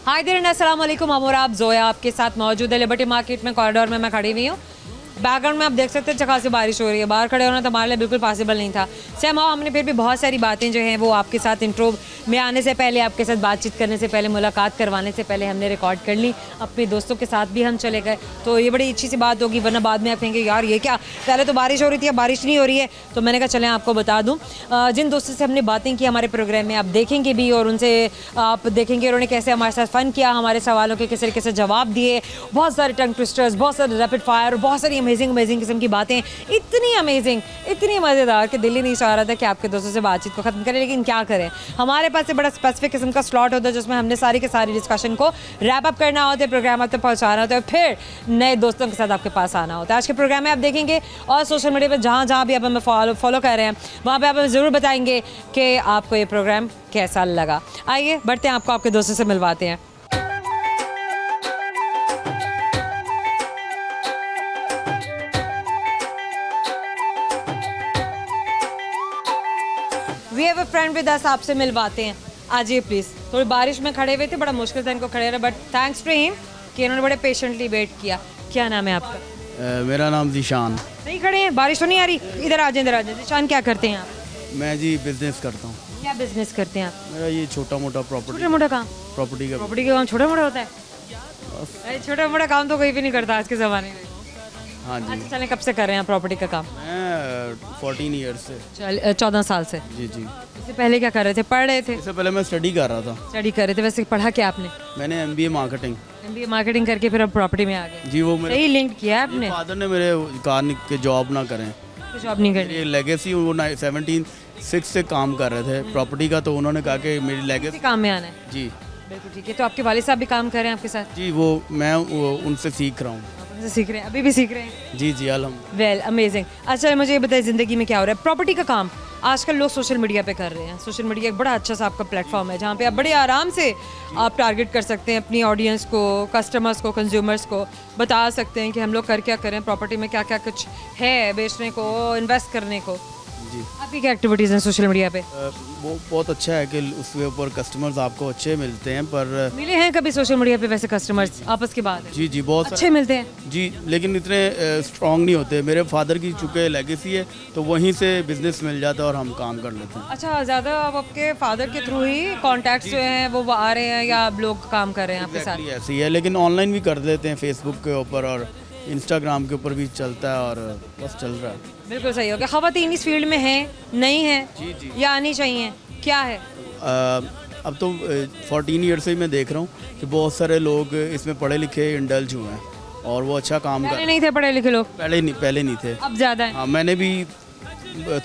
Hi there अस्सलाम वालेकुम, हम और आप जोया आपके साथ मौजूद है लिबर्टी मार्केट में। कॉरिडोर में मैं खड़ी हुई हूँ। बैकग्राउंड में आप देख सकते हैं अच्छा खासी बारिश हो रही है। बाहर खड़े होना तो हमारे लिए बिल्कुल पॉसिबल नहीं था। सेम हमने फिर भी बहुत सारी बातें जो हैं वो आपके साथ इंट्रो में आने से पहले, आपके साथ बातचीत करने से पहले, मुलाकात करवाने से पहले हमने रिकॉर्ड कर ली। अपने दोस्तों के साथ भी हम चले गए, तो ये बड़ी अच्छी सी बात होगी, वरना बाद में आप कहेंगे यार ये क्या, पहले तो बारिश हो रही थी अब बारिश नहीं हो रही है। तो मैंने कहा चलें आपको बता दूँ, जिन दोस्तों से हमने बातें की हमारे प्रोग्राम में आप देखेंगे भी, और उनसे आप देखेंगे उन्होंने कैसे हमारे साथ फ़न किया, हमारे सवालों के किस तरीके से जवाब दिए, बहुत सारे टंग ट्विस्टर्स, बहुत सारे रैपिड फायर, बहुत सारी अमेजिंग किस्म की बातें, इतनी अमेजिंग, इतनी मज़ेदार कि दिल ही नहीं चाह रहा था कि आपके दोस्तों से बातचीत को ख़त्म करें। लेकिन क्या करें, हमारे पास से बड़ा स्पेसिफिक किस्म का स्लॉट होता है जिसमें हमने सारी के सारी डिस्कशन को रैप अप करना होता है, प्रोग्राम आप तक पहुँचाना होता है, फिर नए दोस्तों के साथ आपके पास आना होता है। आज के प्रोग्राम में आप देखेंगे और सोशल मीडिया पर जहाँ भी आप हमें फॉलो कर रहे हैं वहाँ पर आप हमें ज़रूर बताएंगे कि आपको ये प्रोग्राम कैसा लगा। आइए बढ़ते हैं, आपको आपके दोस्तों से मिलवाते हैं। We have a friend with us, आपसे मिलवाते हैं। आइए प्लीज़। थोड़ी बारिश में खड़े हुए थे, बड़ा मुश्किल था इनको खड़े रहे, बट थैंक्स टू हिम कि इन्होंने बड़े पेशेंटली वेट किया। क्या नाम है आपका? मेरा नाम जीशान। नहीं खड़े हैं, बारिश तो नहीं आ रही? इधर आ जाए, इधर आ जाए। जीशान क्या करते हैं आप? मैं जी बिजनेस करता हूँ। क्या बिजनेस करते हैं आप? मेरा ये छोटा मोटा छोटा मोटा काम? प्रॉपर्टी का काम छोटा मोटा होता है? अरे छोटा मोटा काम तो कोई भी नहीं करता आज के ज़माने में। हाँ जी। अच्छा चलें, कब से कर रहे हैं प्रॉपर्टी का काम? मैं 14 ईयर्स से। 14 साल से। जी जी। इससे पहले क्या कर रहे थे? पढ़ रहे थे? इससे पहले मैं स्टडी कर रहा था। स्टडी कर रहे थे। वैसे पढ़ा क्या आपने? मैंने MBA मार्केटिंग। MBA मार्केटिंग करके फिर अब प्रॉपर्टी में आ गए? जी, वो मेरे सही लिंक किया आपने। फादर ने मेरे कहा कि जॉब ना करें, जॉब नहीं करनी, ये लेगेसी। वो 17 से काम कर रहे थे प्रॉपर्टी का, तो उन्होंने कहा कि मेरी लेगेसी काम में आना है। जी बिल्कुल ठीक है। तो आपके वालिद साहब भी काम कर रहे हैं आपके साथ? जी, मैं उनसे सीख रहा हूँ। उनसे सीख रहे हैं, अभी भी सीख रहे हैं? जी जी अल्हम्दुलिल्लाह। Well amazing. अच्छा मुझे ये बताइए, ज़िंदगी में क्या हो रहा है? प्रॉपर्टी का काम आजकल लोग सोशल मीडिया पे कर रहे हैं। सोशल मीडिया एक बड़ा अच्छा सा आपका प्लेटफॉर्म है जहाँ पे आप बड़े आराम से आप टारगेट कर सकते हैं अपनी ऑडियंस को, कस्टमर्स को, कंज्यूमर्स को बता सकते हैं कि हम लोग कर क्या करें, प्रॉपर्टी में क्या क्या कुछ है बेचने को, इन्वेस्ट करने को। जी, आपकी क्या एक्टिविटीज़ हैं सोशल मीडिया पे? वो बहुत अच्छा है कि उसके ऊपर कस्टमर्स आपको अच्छे मिलते हैं। पर मिले हैं कभी सोशल मीडिया पे वैसे कस्टमर्स आपस की बात है? जी जी, बहुत अच्छे मिलते हैं जी, लेकिन इतने स्ट्रॉन्ग नहीं होते। मेरे फादर की चूँकि लेगेसी है तो वहीं से बिजनेस मिल जाता है और हम काम कर लेते हैं। अच्छा, ज़्यादा आप आपके फादर के थ्रू ही कॉन्टैक्ट्स जो हैं वो आ रहे हैं या आप लोग काम कर रहे हैं आपके साथ? ऐसी ही है, लेकिन ऑनलाइन भी कर देते हैं, फेसबुक के ऊपर और इंस्टाग्राम के ऊपर भी चलता है और बस चल रहा है। बिल्कुल सही हो गया। ख़वातीन इस फील्ड में हैं, नहीं है जी जी, या आनी चाहिए, क्या है? अब तो 14 ईयर से ही मैं देख रहा हूँ कि बहुत सारे लोग इसमें पढ़े लिखे इंडल्ज हुए हैं और वो अच्छा काम पहले नहीं थे पढ़े लिखे लोग? पहले नहीं थे, अब ज़्यादा है। हाँ, मैंने भी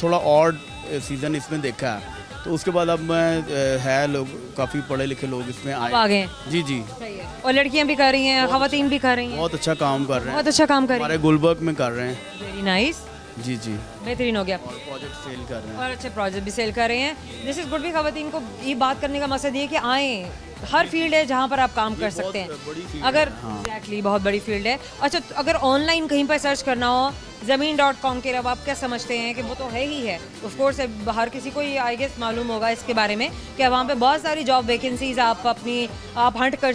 थोड़ा ऑड सीज़न इसमें देखा है, तो उसके बाद अब मैं है लोग काफ़ी पढ़े लिखे लोग इसमें आ गए हैं। जी जी। सही है। और लड़कियां भी कर रही हैं, ख़वातीन भी कर रही हैं, बहुत अच्छा काम कर रहे हैं, बहुत अच्छा काम कर रही हमारे गुलबर्ग में कर रहे हैं। हैं। वेरी नाइस, जी जी, बेहतरीन हो गया। और प्रोजेक्ट सेल कर रहे हैं। और अच्छे प्रोजेक्ट भी सेल कर रहे हैं। This is good. भी ख़वातीन को ये बात करने का मकसद ये है कि आएँ, हर फील्ड है जहाँ पर आप काम कर सकते हैं। अगर एग्जैक्टली बहुत बड़ी फील्ड है। अच्छा, तो अगर ऑनलाइन कहीं पर सर्च करना हो ज़मीन.com के अलावा, आप क्या समझते हैं कि वो तो है ही है, ऑफ कोर्स हर किसी को ये आई गेस मालूम होगा इसके बारे में कि वहाँ पे बहुत सारी जॉब वैकेंसीज आप हंट कर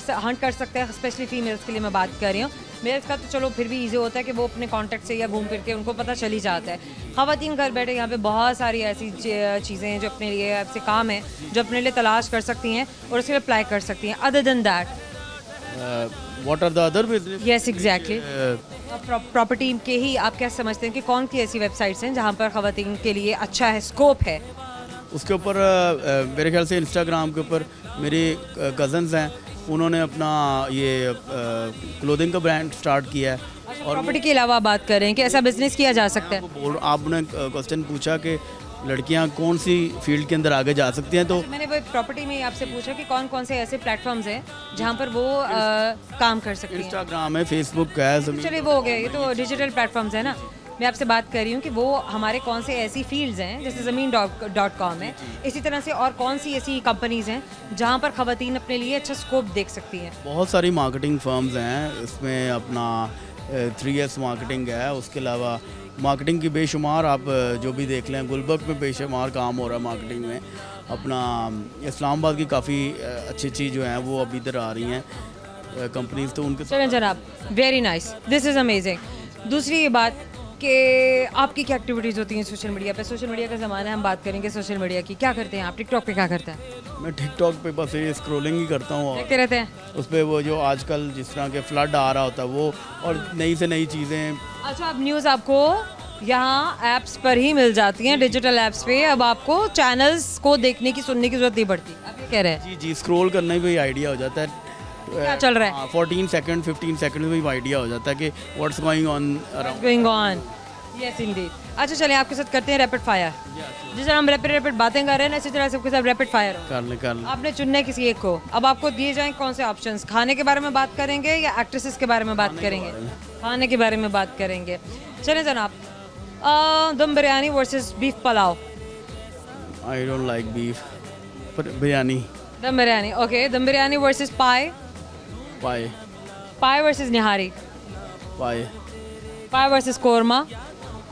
सकते हैं। स्पेशली फीमेल्स के लिए मैं बात कर रही हूँ। मेल्स का तो चलो फिर भी ईजी होता है कि वो अपने कॉन्टैक्ट से या घूम फिर के उनको पता चल ही जाता है। ख़वातीन घर बैठे यहाँ पे बहुत सारी ऐसी चीज़ें हैं जो अपने लिए ऐसे काम है जो अपने लिए तलाश कर सकती हैं और उसके लिए अप्लाई कर सकती हैं। Other than that what are the other business? Yes exactly. Property के ही आप क्या समझते हैं कि कौन सी ऐसी वेबसाइट्स हैं जहाँ पर ख़वातीन के लिए अच्छा है, स्कोप है? उसके ऊपर मेरे ख्याल से इंस्टाग्राम के ऊपर मेरे कज़न्स हैं, उन्होंने अपना ये क्लोथिंग का ब्रांड स्टार्ट किया है। और प्रॉपर्टी के अलावा बात करें कि ऐसा बिजनेस किया जा सकता है? आपने क्वेश्चन पूछा कि लड़कियां कौन सी फील्ड के अंदर आगे जा सकती हैं, तो मैंने वो प्रॉपर्टी में आपसे पूछा कि कौन कौन से ऐसे प्लेटफॉर्म्स हैं जहाँ पर वो काम कर सकते हैं? इंस्टाग्राम है, फेसबुक है। चलिए वो हो गया, ये तो डिजिटल प्लेटफॉर्म्स है ना। मैं आपसे बात कर रही हूँ कि वो हमारे कौन से ऐसी फील्ड्स हैं, जैसे ज़मीन.com है, इसी तरह से और कौन सी ऐसी कंपनीज़ हैं जहाँ पर ख़वातीन अपने लिए अच्छा स्कोप देख सकती हैं? बहुत सारी मार्केटिंग फर्म्स हैं इसमें, अपना 3S मार्केटिंग है, उसके अलावा मार्केटिंग की बेशुमार, आप जो भी देख लें, गुलबर्ग में बेशुमार काम हो रहा है मार्केटिंग में। अपना इस्लामाबाद की काफ़ी अच्छी चीज़ जो हैं वो अभी इधर आ रही हैं कंपनीज, तो उनके चलें जनाब, very nice, this is amazing. दूसरी ये बात कि आपकी क्या एक्टिविटीज़ होती हैं सोशल मीडिया पे? सोशल मीडिया का ज़माना है, हम बात करेंगे सोशल मीडिया की। क्या करते हैं आप टिकटॉक पे? क्या करते हैं? मैं टिकटॉक पे बस ये स्क्रॉलिंग ही करता हूँ, देखते रहते हैं। उस पर वो जो आजकल जिस तरह के फ्लड आ रहा होता है वो, और नई से नई चीज़ें। अच्छा, अब न्यूज़ आपको यहाँ ऐप्स पर ही मिल जाती हैं, डिजिटल ऐप्स पे। अब आपको चैनल्स को देखने की, सुनने की जरूरत नहीं पड़ती। आप ये कह रहे हैं? जी जी, स्क्रॉल करने में भी आइडिया हो जाता है। क्या चल रहा है? 14 सेकंड 15 सेकंड में भी आइडिया हो जाता है कि what's going on around. Going on, yes Indeed. अच्छा चलिए, आपके साथ करते हैं रैपिड फायर। जिस तरह हम रैपिड बातें कर रहे हैं ना, इसी तरह सबके साथ रैपिड फायर कर लें। आपने चुनना है किसी एक को। अब आपको दिए जाएं कौन से ऑप्शंस? खाने के बारे में बात करेंगे या एक्ट्रेसेस के बारे में बात करेंगे? खाने के बारे में बात करेंगे। चलें जनाब, दम biryani versus beef pulao. I don't like beef, पर बिरयानी। दम बिरयानी, ओके। दम बिरयानी वर्सेस पाए। पाए। Paya versus nihari. Paya. Paya versus korma.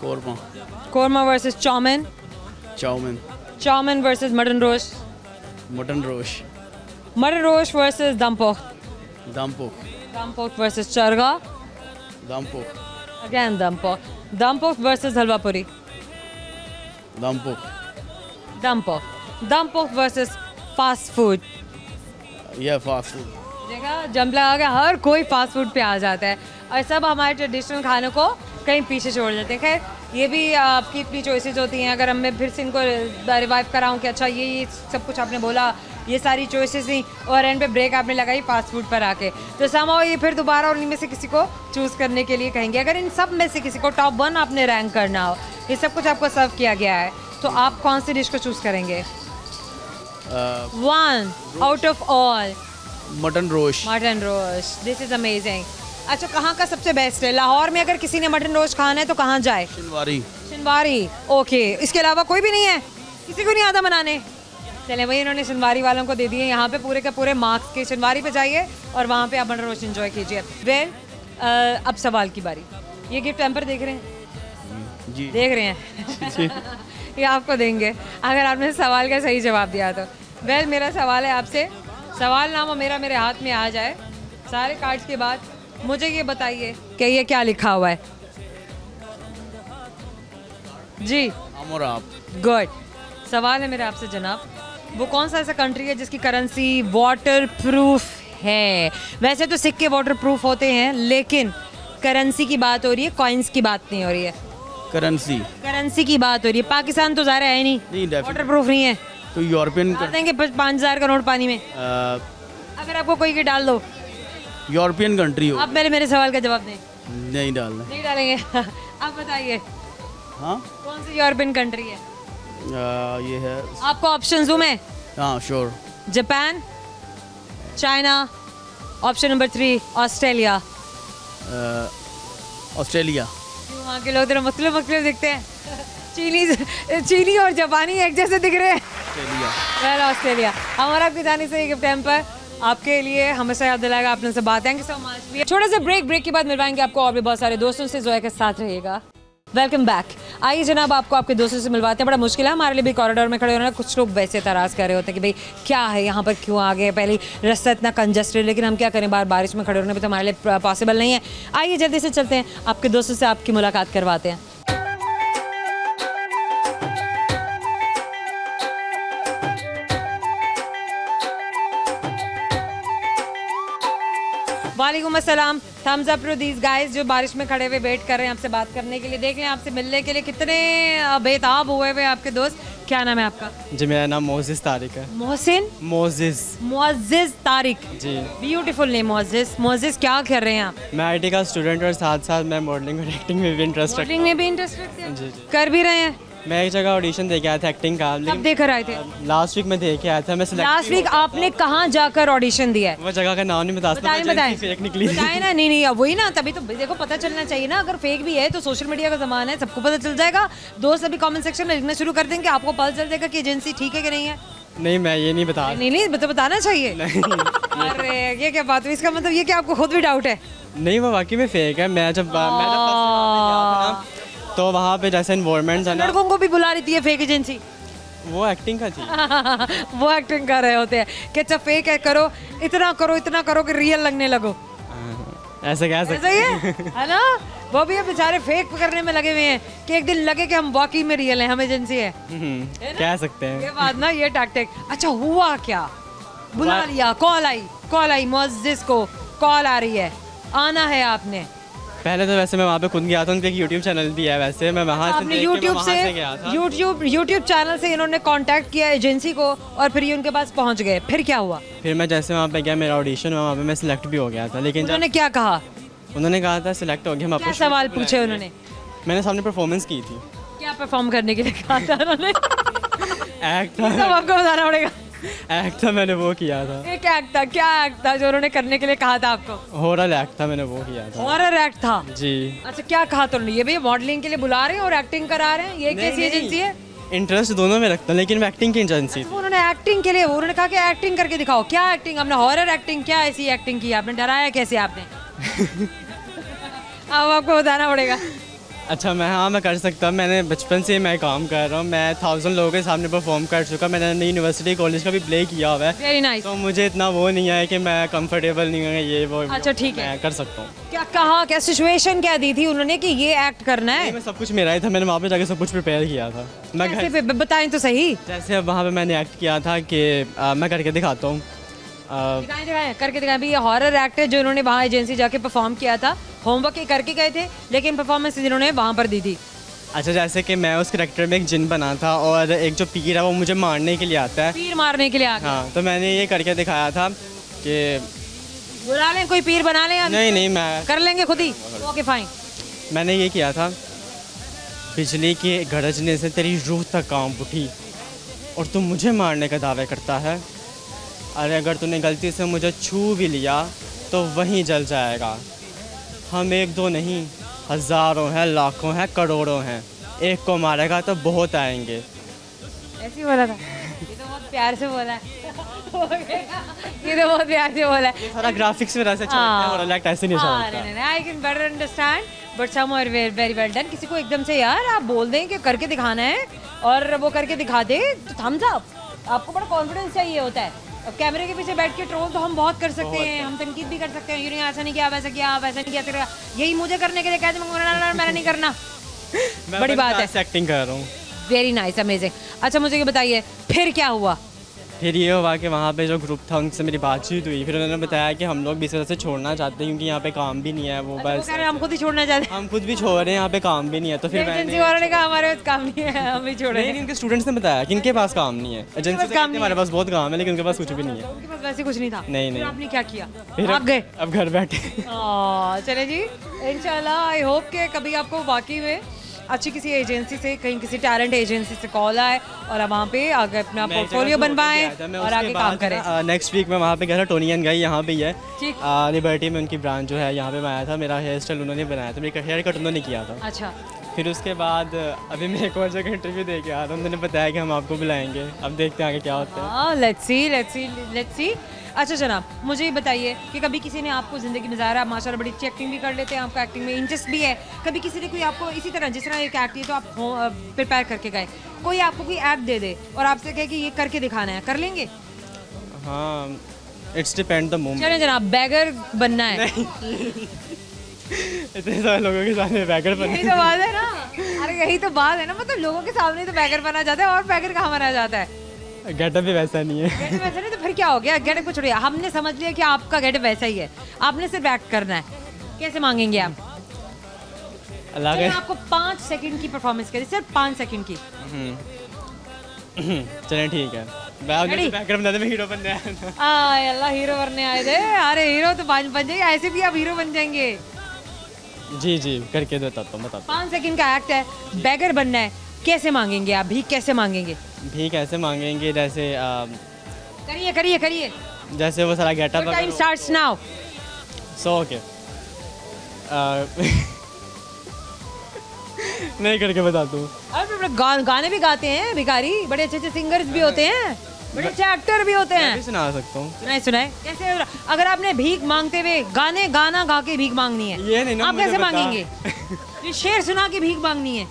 Korma. Korma versus chow mein. Chow mein. Chow mein versus mutton roast. Mutton roast. Mutton roast versus dum pukht. दम पोख। दम पोख वर्सेस चरगा। दम पोख। अगेन दम पोख। दम पोख वर्सेस हलवा पूरी। दम पोख। दम पोख। दम पोख वर्सेस फास्ट फूड। यह फास्ट फूड। देखा, जंप लगा के हर कोई फास्ट फूड पे आ जाता है और सब हमारे ट्रेडिशनल खानों को कहीं पीछे छोड़ देते हैं। खैर, ये भी आपकी अपनी चॉइसेस होती हैं। अगर मैं फिर से इनको रिवाइव कराऊं कि अच्छा ये सब कुछ आपने बोला, ये सारी चॉइसेस थी और एंड पे ब्रेक आपने लगाई फास्ट फूड पर आके, तो समहाउ ये फिर दोबारा उन्हीं में से किसी को चूज़ करने के लिए कहेंगे। अगर इन सब में से किसी को टॉप 1 आपने रैंक करना हो, ये सब कुछ आपको सर्व किया गया है, तो आप कौन सी डिश को चूज़ करेंगे? 1 out of all. Mutton roast. Mutton roast, this is amazing. अच्छा, कहाँ का सबसे बेस्ट है? लाहौर में अगर किसी ने मटन रोस्ट खाना है तो कहाँ जाए? शिनवारी। शिनवारी, ओके। इसके अलावा कोई भी नहीं है? किसी को नहीं आता बनाने? चले भाई, इन्होंने शिनवारी वालों को दे दिए यहाँ पे पूरे के पूरे मार्क्स के। शिनवारी पे जाइए और वहाँ पे आप मटन रोस्ट एंजॉय कीजिए। वेल, अब सवाल की बारी। ये गिफ्ट हैम्पर देख रहे हैं? जी देख रहे हैं? ये आपको देंगे अगर आपने सवाल का सही जवाब दिया तो। वेल, मेरा सवाल है आपसे, सवालनामा मेरा मेरे हाथ में आ जाए सारे कार्ड्स के बाद, मुझे ये बताइए कि ये क्या लिखा हुआ है? जी, हम और आप। गुड। सवाल है मेरा आपसे जनाब, वो कौन सा ऐसा कंट्री है जिसकी करेंसी वाटर प्रूफ है? वैसे तो सिक्के वाटर प्रूफ होते हैं, लेकिन करेंसी की बात हो रही है, कॉइन्स की बात नहीं हो रही है। करेंसी। करेंसी की बात हो रही है। पाकिस्तान तो ज़ाहिर है नहीं, वाटर प्रूफ नहीं है। तो यूरोपियन डाल देंगे 5000 का नोट पानी में? अगर आपको कोई की डाल दो, यूरोपियन कंट्री हो। आप मेरे सवाल का जवाब दें। नहीं डालना। नहीं डालेंगे? आप बताइए हाँ, कौन सी यूरोपियन कंट्री है? ये है। आपको ऑप्शन दूं मैं? हाँ sure. Japan, China, option number 3 Australia. Australia. वहाँ के लोग तो मुख्तलिफ दिखते हैं। चीनी और जापानी एक जैसे दिख रहे हैं। ऑस्ट्रेलिया। Well, Australia. हमारा आपकी जाने से गिफ्ट हैम्पर आपके लिए हमेशा याद दिलाएगा आपने से बात। Thank you so much. छोटा सा ब्रेक के बाद मिलवाएंगे आपको और भी बहुत सारे दोस्तों से। जोया के साथ रहिएगा। Welcome back. आइए जनाब, आपको आपके दोस्तों से मिलवाते हैं। बड़ा मुश्किल है हमारे लिए भी कॉरिडोर में खड़े होना। कुछ लोग वैसे तराज कर रहे होते हैं कि भाई क्या है यहाँ पर, क्यों आ गए, पहले रास्ता इतना कंजस्टेड, लेकिन हम क्या करें, बारिश में खड़े होने भी तो हमारे लिए पॉसिबल नहीं है। आइए जल्दी से चलते हैं, आपके दोस्तों से आपकी मुलाकात करवाते हैं। वालेकुम अस्सलाम। Thumbs up to these guys जो बारिश में खड़े हुए वेट कर रहे हैं आपसे बात करने के लिए। देख रहे हैं आपसे मिलने के लिए कितने बेताब हुए हुए आपके दोस्त। क्या नाम है आपका? जी, मेरा नाम मोजिज़ तारिक है। मोहसिन? मोजिज़ तारिक जी। Beautiful name Mojiz. मोजिज़, क्या कर रहे हैं आप? मैं आईटी का स्टूडेंट और साथ साथ मैं मॉडलिंग और एक्टिंग में भी इंटरेस्टेड। मॉडलिंग में भी इंटरेस्टेड थे? जी। कर भी रहे हैं? मैं एक जगह ऑडिशन दे के आया था एक्टिंग का। कब देकर आए थे? लास्ट वीक में दे के आया था। मैं लास्ट वीक आपने कहाँ जाकर ऑडिशन दिया है? वो जगह का नाम नहीं बता सकता। बताएं। फेक निकली। बताएं ना। नहीं, अब वही ना, तभी तो देखो पता चलना चाहिए ना। अगर फेक भी है तो सोशल मीडिया का ज़माना है, सबको पता चल जाएगा। दोस्त अभी कमेंट सेक्शन में लिखना शुरू कर देंगे, आपको पता चल जाएगा कि एजेंसी ठीक है कि नहीं है। नहीं, मैं ये नहीं बता। नहीं, तो बताना चाहिए। अरे ये क्या बात हुई? इसका मतलब ये कि आपको खुद भी डाउट है? नहीं, वो वाकई में फेक है। मैं जब तो वहाँ पे जैसे इन्वायरमेंट है ना, लड़कों को भी बुला रही थी फेक एजेंसी? वो एक्टिंग का थी। वो एक्टिंग कर रहे होते हैं कि अच्छा फेक है, करो इतना करो कि रियल लगने लगो। ऐसे कह ऐसा सकते ही है ना? वो भी बेचारे फेक करने में लगे हुए हैं कि एक दिन लगे कि हम वाकई में रियल हैं, हम एजेंसी है। कह सकते हैं। ये बात ना, ये टैक्टिक। अच्छा हुआ क्या? बुला लिया, कॉल आई मुअज्जिज को, कॉल आ रही है, आना है आपने। पहले तो वैसे मैं वहाँ पे खुद गया था, उनका एक यूट्यूब चैनल भी है वैसे, मैं वहाँ से आपने देख के मैं यूट्यूब वहाँ से गया था। यूट्यूब चैनल से इन्होंने कांटेक्ट किया एजेंसी को और फिर ये उनके पास पहुंच गए। फिर क्या हुआ? फिर मैं जैसे वहाँ पे गया, मेरा ऑडिशन हुआ, वहाँ पे मैं सिलेक्ट भी हो गया था। लेकिन उन्होंने क्या कहा? उन्होंने कहा था सिलेक्ट हो गया, हम क्या आपको सवाल पूछे उन्होंने? मैंने सामने परफॉर्मेंस की थी। क्या परफॉर्म करने के लिए कहा था उन्होंने? एक्ट ये सब आपको बताना पड़ेगा। एक्ट था, मैंने वो किया था। एक एक्ट था, क्या एक्ट था जो उन्होंने करने के लिए कहा था आपको? हॉरर एक्ट था, मैंने वो किया था। हॉरर एक्ट था जी। अच्छा, क्या कहा था उन्होंने? ये भैया मॉडलिंग के लिए बुला रहे हैं और एक्टिंग करा रहे हैं, ये कैसी एजेंसी है? इंटरेस्ट दोनों में रखता हूँ, लेकिन मैं एक्टिंग की एजेंसी थी। तो उन्होंने एक्टिंग के लिए, उन्होंने कहा कि एक्टिंग करके दिखाओ। क्या एक्टिंग? आपने हॉरर एक्टिंग, क्या ऐसी एक्टिंग की आपने? डराया कैसे आपने? अब आपको बताना पड़ेगा। अच्छा मैं कर सकता हूँ। मैंने बचपन से मैं काम कर रहा हूँ, मैं 1000 लोगों के सामने परफॉर्म कर चुका। मैंने यूनिवर्सिटी कॉलेज का भी प्ले किया हुआ है। Very nice. तो मुझे इतना वो नहीं है कि मैं कंफर्टेबल नहीं हूँ ये वो। अच्छा ठीक है, मैं कर सकता हूँ। क्या कहा, क्या सिचुएशन क्या दी थी उन्होंने कि ये एक्ट करना है? मैं सब कुछ मेरा ही था, मैंने वहाँ पे जाके सब कुछ प्रिपेयर किया था। मैं कैसे बताएं तो सही। जैसे वहाँ पे मैंने एक्ट किया था कि मैं करके दिखाता हूँ। दिखाएं करके दिखाएं भी। ये हॉरर एक्ट है जो इन्होंने वहाँ एजेंसी जाके परफॉर्म किया था। होमवर्क ये करके गए थे लेकिन परफॉर्मेंस इन्होंने वहाँ पर दी थी। अच्छा जैसे कि मैं उस करैक्टर में एक जिन बना था और एक जो पीर है वो मुझे मारने के लिए आता है। पीर मारने के लिए आ गया। हाँ, तो मैंने ये करके दिखाया था कि बुला लें, कोई पीर बना लें? नहीं मैं कर लेंगे खुद ही। Okay fine. मैंने ये किया था, बिजली के गरजने से तेरी रूह तक कांप उठी और तू मुझे मारने का दावे करता है। अरे अगर तूने गलती से मुझे छू भी लिया तो वहीं जल जाएगा। हम एक दो नहीं, हज़ारों हैं, लाखों हैं, करोड़ों हैं। एक को मारेगा तो बहुत आएंगे। ऐसे ही बोला था। ये तो बहुत प्यार से बोला है। ये तो बहुत प्यार से बोला है। सारा ग्राफिक्स में ऐसे चलता है और लाइक ऐसे नहीं चलता। I can better understand but somewhere very well done. किसी को एकदम से यार आप बोल दें कि करके दिखाना है और वो करके दिखा दे तो थम्स अप। आपको बड़ा कॉन्फिडेंस चाहिए होता है। अब कैमरे के पीछे बैठ के ट्रोल तो हम बहुत कर सकते हैं, हम तनकीद भी कर सकते हैं, यूँ ऐसा नहीं किया, वैसा किया, वैसा नहीं किया, यही मुझे करने के लिए कहते मैंने नहीं करना। बड़ी बात है। एक्टिंग कर रहा हूँ। Very nice, amazing. अच्छा मुझे ये बताइए फिर क्या हुआ? फिर ये हुआ कि वहाँ पे जो ग्रुप था उनसे मेरी बातचीत हुई। फिर उन्होंने बताया कि हम लोग भी इस वजह से छोड़ना चाहते हैं क्योंकि यहाँ पे काम भी नहीं है। वो बस हम खुद ही छोड़ना चाहते हैं। हम खुद भी छोड़ रहे हैं, यहाँ पे काम भी नहीं है। तो फिर एजेंसी वालों ने कहा हमारे पास काम नहीं है, हम भी छोड़ रहे हैं। इनके स्टूडेंट्स ने बताया कि इनके पास काम नहीं है। एजेंसी से हमारे पास बहुत काम है लेकिन उनके पास कुछ भी नहीं है। उनके पास वैसे कुछ नहीं था। नहीं आपने क्या किया? फिर भाग गए? अब घर बैठे। चले जी, इंशाल्लाह आई होप के कभी आपको वाकई में अच्छी किसी एजेंसी से, कहीं किसी टैलेंट एजेंसी से कॉल आए और आप वहाँ पे आगे अपना पोर्टफोलियो बनवाएं और आगे काम करें। नेक्स्ट वीक मैं वहाँ पे गया था, टोनी एंड गाई यहाँ पे ही है ठीक। लिबर्टी में उनकी ब्रांच जो है यहाँ पे मैं आया था। मेरा हेयर स्टाइल उन्होंने बनाया था, मेरा हेयर कट उन्होंने किया था। अच्छा। फिर उसके बाद अभी मैं एक और जगह इंटरव्यू दे के आया था, उन्होंने बताया कि हम आपको बुलाएंगे। अब देखते हैं आगे क्या होता है। Let's see. अच्छा जनाब मुझे ये बताइए कि कभी किसी ने आपको ज़िंदगी में, ज़ाहिर है आप माशाल्लाह बड़ी अच्छी एक्टिंग भी कर लेते हैं, आपका एक्टिंग में इंटरेस्ट भी है, कभी किसी ने कोई आपको इसी तरह जिस तरह एक एक्ट है तो आप प्रिपेयर करके गए, कोई आपको कोई एक्ट दे दे और आपसे कहे कि ये करके दिखाना है, कर लेंगे? हाँ, इट्स डिपेंड द मोमेंट। चलें जनाब, बैगर बनना है। इतने सारे लोगों के सामने बैगर बनना, यही तो बात है ना। अरे यही तो बात है ना, मतलब लोगों के सामने तो बैगर बना जाता है और बैगर कहाँ बना जाता है? गेटअप भी वैसा नहीं है। गेटअप वैसा नहीं तो फिर क्या हो गया? गेटअप को छोड़िए, हमने समझ लिया कि आपका गेटअप वैसा ही है, आपने सिर्फ एक्ट करना है। कैसे मांगेंगे आप? अल्लाह के आपको 5 सेकंड की परफॉर्मेंस करी, सिर्फ 5 सेकंड की। चलें ठीक है। मैं बैगर बना दे, मैं हीरो बनने आया था। अल्लाह हीरो बनने आए थे। अरे हीरो तो बन जाएंगे, ऐसे भी आप हीरो बन जाएंगे। जी करके बताता हूँ। 5 सेकंड का एक्ट है, बैगर बनना है, कैसे मांगेंगे आप? भीख कैसे मांगेंगे? भीख ऐसे मांगेंगे जैसे करिए जैसे वो सारा getup. Time starts now. So okay नहीं करके बताता हूँ। अरे गाने भी गाते हैं भिखारी, बड़े अच्छे अच्छे सिंगर्स भी होते हैं, बड़े अच्छे एक्टर भी होते हैं। मैं भी सुना सकता हूँ। सुनाए कैसे? अगर आपने भीख मांगते हुए गाना गा के भीख मांगनी है, ये नहीं ना, आप कैसे मांगेंगे? ये शेर सुना के भीख मांगनी है।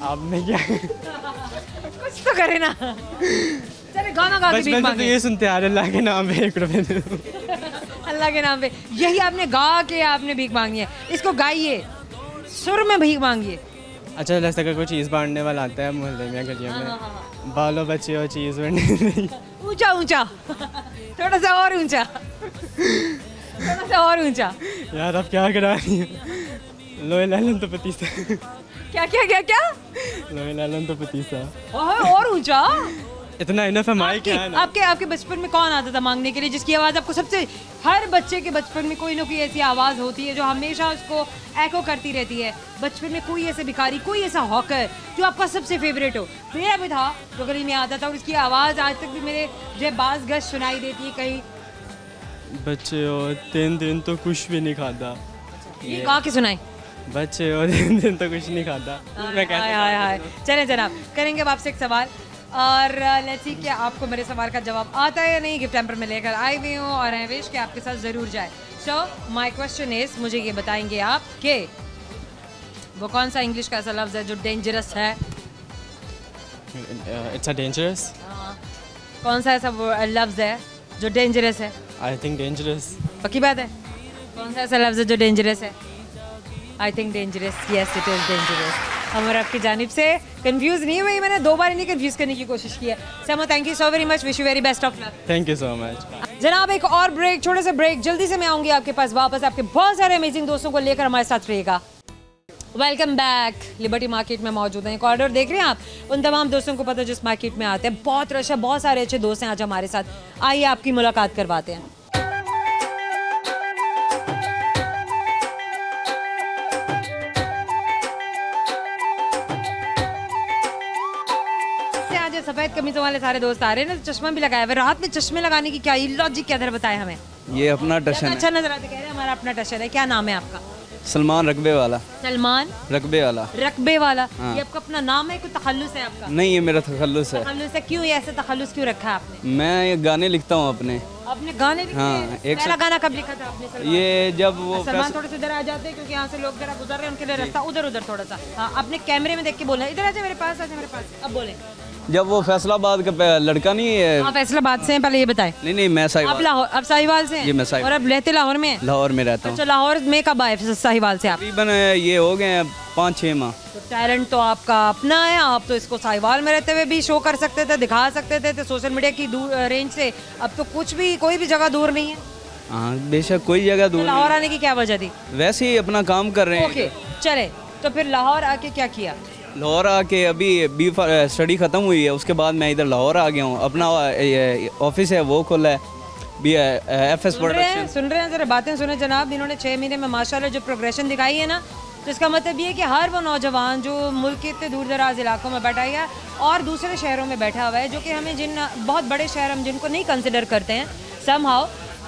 आपने क्या कुछ तो करे ना। चले गाना गा के भीख बचपन से तो मांगे। ये सुनते आ रहे, अल्लाह के नाम पे 1 रुपए दे दो। अल्लाह के नाम पे यही आपने गा के आपने भीख मांगनी है। इसको गाइए, सुर में भीख मांगिए। अच्छा जैसे अगर कोई चीज़ बांटने वाला आता है मोहल्ले में गलियों में, बालो बच्चे और चीज़ बांटने ऊंचा ऊंचा, थोड़ा सा और ऊंचा, थोड़ा सा और ऊंचा। यार आप क्या करा रही हो? लोहे लालन तो पतीसा, क्या क्या क्या क्या? लोहे लालन तो पतीसा। ओह, और ऊंचा। इतना इनफ है माई क्या है ना। आपके बचपन में कौन आता था मांगने के लिए, जिसकी आवाज़ आपको सबसे, हर बच्चे के बचपन में कोई ना कोई ऐसी आवाज़ होती है जो हमेशा उसको एको करती रहती है। बचपन में कोई ऐसे भिखारी, कोई ऐसा हॉकर जो आपका सबसे फेवरेट हो। मेरा भी था जो गली में आता था और उसकी आवाज़ आज तक भी मेरे जो बाज गश सुनाई देती है कहीं। बच्चे और 3 दिन तो कुछ भी नहीं खाता। ये गा के सुनाई। बच्चे और 3 दिन तो कुछ नहीं खाता। मैं हाय हाय हाय। चलें जनाब, करेंगे अब आपसे एक सवाल और लेट्स सी कि आपको मेरे सवाल का जवाब आता है या नहीं। गिफ्ट हैम्पर में लेकर आई हुई हूँ और आई विश कि आपके साथ ज़रूर जाए। सो माय क्वेश्चन इज, मुझे ये बताएंगे आप कि वो कौन सा इंग्लिश का ऐसा लफ्ज़ है जो डेंजरस है? It's a dangerous. कौन सा ऐसा लफ्ज़ है जो डेंजरस है? I think dangerous. पक्की बात है? कौन सा ऐसा लफ्ज़ है जो डेंजरस है? I think dangerous, yes it is dangerous. Amar आपकी जानिब से कंफ्यूज नहीं हुई, मैंने 2 बार इन्हें कंफ्यूज करने की कोशिश की है। समा thank you so very much, wish you very best of luck. Thank you so much. जनाब एक और ब्रेक, छोटे से ब्रेक, जल्दी से मैं आऊँगी आपके पास वापस। आपके बहुत सारे अमेजिंग दोस्तों को लेकर हमारे साथ रहिएगा। Welcome back. लिबर्टी मार्केट में मौजूद हैं, कॉरिडोर देख रहे हैं आप। उन तमाम दोस्तों को पता है जिस मार्केट में आते हैं, बहुत रश है, बहुत सारे अच्छे दोस्त हैं आज हमारे साथ। आइए आपकी मुलाकात करवाते हैं। सफेद कमीजों वाले सारे दोस्त आ रहे हैं ना, चश्मा भी लगाया हुआ है। रात में चश्मे लगाने की क्या लॉजिक क्या बताए हमें? ये अपना टशन है। अच्छा नजर आता, कह रहे हैं हमारा अपना टशन है। क्या नाम है आपका? सलमान रकबे वाला। सलमान रकबे वाला। रकबे वाला। हाँ। ये आपका अपना नाम है, कोई तखल्लुस है आपका? नहीं, ये मेरा तखल्लुस है। तखल्लुस है, क्यों ये ऐसे तखल्लुस क्यों रखा है आपने? मैं ये गाने लिखता हूँ अपने। आपने गाने लिखे हाँ, हैं? एक पहला गाना कब लिखा था आपने सलमान? ये जब वो सलमान थोड़े से इधर आ जाते हैं क्योंकि यहाँ से लोग जरा गुजर रहे हैं, उनके लिए रास्ता उधर उधर थोड़ा सा। हाँ, आपने कैमरे में देख के बोला इधर आ जाए मेरे पास, आ जाए मेरे पास। अब बोले। जब वो फैसलाबाद का लड़का नहीं है। आप फैसलाबाद से हैं, पहले ये बताएं। नहीं, मैं आप साहिवाल। लाहौर, आप साहिवाल से हैं? जी, मैं साहिवाल। और अब रहते लाहौर में हैं? लाहौर में रहता हूँ। अच्छा, लाहौर में कब आए साहिवाल से आप? तकरीबन ये हो गए 5-6 माह। तो टैलेंट तो आपका अपना है, आप तो इसको साहिवाल में रहते हुए भी शो कर सकते थे, दिखा सकते थे। तो सोशल मीडिया की दूर रेंज से अब तो कुछ भी, कोई भी जगह दूर नहीं है। हाँ, बेशक कोई जगह दूर लाहौर आने की क्या वजह थी? नहीं। वैसे ही अपना काम कर रहे हैं। ओके, चले। तो फिर लाहौर आके क्या किया? लाहौर आके अभी स्टडी ख़त्म हुई है, उसके बाद मैं इधर लाहौर आ गया हूँ। अपना ऑफिस है वो खोला है FS प्रोडक्शन। सुन रहे हैं, जरा बातें सुने जनाब। इन्होंने 6 महीने में माशाल्लाह जो प्रोग्रेशन दिखाई है ना, तो इसका मतलब ये है कि हर वो नौजवान जो मुल्क के इतने दूर दराज इलाकों में बैठा है और दूसरे शहरों में बैठा हुआ है, जो कि हमें जिन बहुत बड़े शहर हम जिनको नहीं कंसिडर करते हैं समहाउ,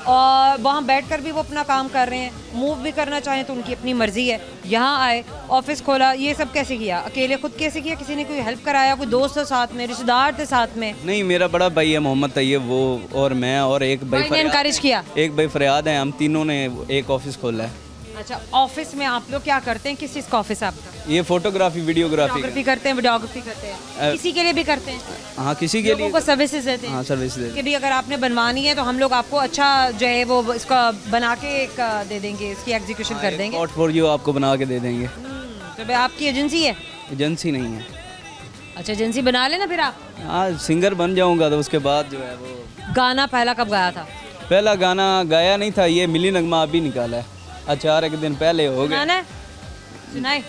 और वहाँ बैठकर भी वो अपना काम कर रहे हैं। मूव भी करना चाहें तो उनकी अपनी मर्जी है। यहाँ आए, ऑफिस खोला, ये सब कैसे किया? अकेले खुद कैसे किया? किसी ने कोई हेल्प कराया? कोई दोस्त साथ में, रिश्तेदार थे साथ में? नहीं, मेरा बड़ा भाई है मोहम्मद तैयब, वो और मैं और एक भाई ने इनकरेज किया। एक भाई फरियाद है, हम तीनों ने एक ऑफिस खोला है। अच्छा, ऑफिस में आप लोग क्या करते हैं? किस चीज़ का ऑफिस है आपका? ये फोटोग्राफी वीडियोग्राफी फोटोग्राफी करते हैं, वीडियोग्राफी करते हैं, किसी के लिए भी करते हैं? हाँ, किसी के लोगों लिए को सर्विसेज देते हैं। हाँ, सर्विस दे कि भी अगर आपने बनवानी है तो हम लोग आपको अच्छा जो है वो इसका बना के एक दे देंगे, इसकी एग्जीक्यूशन कर देंगे। पोर्टफोलियो आपको बना के दे देंगे। तो भाई आपकी एजेंसी है? एजेंसी नहीं है। अच्छा, एजेंसी बना लेना फिर आप। हाँ, सिंगर बन जाऊंगा तो उसके बाद जो है वो। गाना पहला कब गाया था? पहला गाना गाया नहीं था, ये मिली नगमा अभी निकाला है। अच्छा, 4 दिन पहले हो गए। सुनाए।